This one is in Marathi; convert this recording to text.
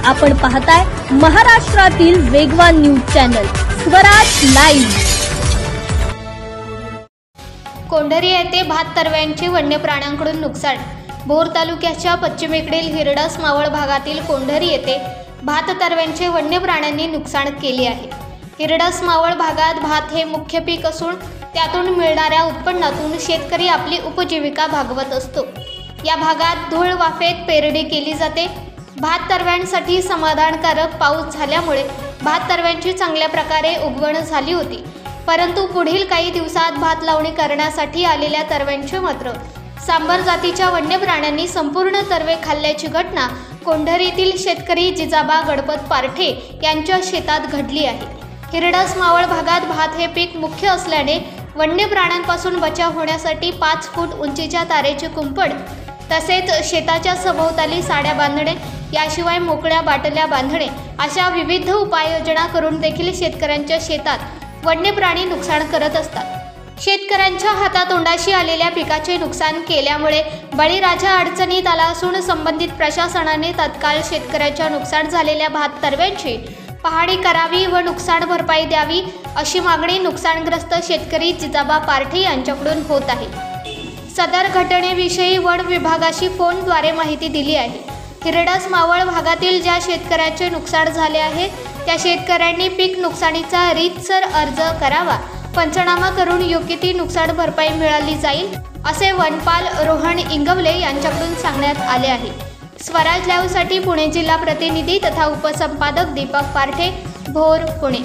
आपण पाहताय महाराष्ट्रातील वेगवान न्यूज चॅनल स्वराज लाईव्ह। कोंढरी येथे भात तरव्यांचे वन्य प्राण्यांकडून नुकसान। भोर तालुक्याच्या पश्चिमेकडील हिरडस मावळ भागातील कोंढरी येथे भात तरव्यांचे वन्य प्राण्यांनी नुकसान केले आहे। हिरडस मावळ भागात भात हे मुख्य पीक असून त्यातून मिळणाऱ्या उत्पन्नातून शेतकरी आपली उपजीविका भागवत असतो। या भागात धूळ वाफेत पेरणी केली जाते। भात तरव्यांसाठी समाधानकारक पाऊस झाल्यामुळे भात तरव्यांची चांगल्या प्रकारे उगवण झाली होती, परंतु पुढील काही दिवसात भात लावणी करण्यासाठी आलेल्या तरव्यांचे मात्र सांबर जातीच्या वन्य प्राण्यांनी संपूर्ण तरवे खाल्ल्याची घटना कोंढरीतील शेतकरी जिजाबा गणपत पारठे यांच्या शेतात घडली आहे। हिरडस मावळ भागात भात हे पीक मुख्य असल्याने वन्य प्राण्यांपासून बचाव होण्यासाठी 5 फूट उंचीच्या तारेचे कुंपण तसेच शेताच्या सभोवताली साड्या बांधणे, याशिवाय मोकळ्या बाटल्या बांधणे अशा विविध उपाययोजना करून देखील शेतकऱ्यांच्या शेतात वन्य प्राणी नुकसान करत असतात। शेतकऱ्यांच्या हातातोंडाशी आलेल्या पिकाचे नुकसान केल्यामुळे बळीराजा अडचणीत आला असून संबंधित प्रशासनाने तत्काळ शेतकऱ्याच्या नुकसान झालेल्या भात तरव्यांची पाहणी करावी व नुकसान भरपाई द्यावी अशी मागणी नुकसानग्रस्त शेतकरी जिजाबा पारठे यांच्याकडून होत आहे। सदर घटनेविषयी वन विभागाशी फोनद्वारे माहिती दिली आहे। हिरडस मावळ भागातील ज्या शेतकऱ्याचे नुकसान झाले आहे त्या शेतकऱ्यांनी पीक नुकसानीचा रीतसर अर्ज करावा, पंचनामा करून योग्य ती नुकसान भरपाई मिळाली जाईल असे वनपाल रोहन इंगवले यांच्याकडून सांगण्यात आले आहे। स्वराज लाईव्हसाठी पुणे जिल्हा प्रतिनिधी तथा उपसंपादक दीपक पारठे, भोर, पुणे।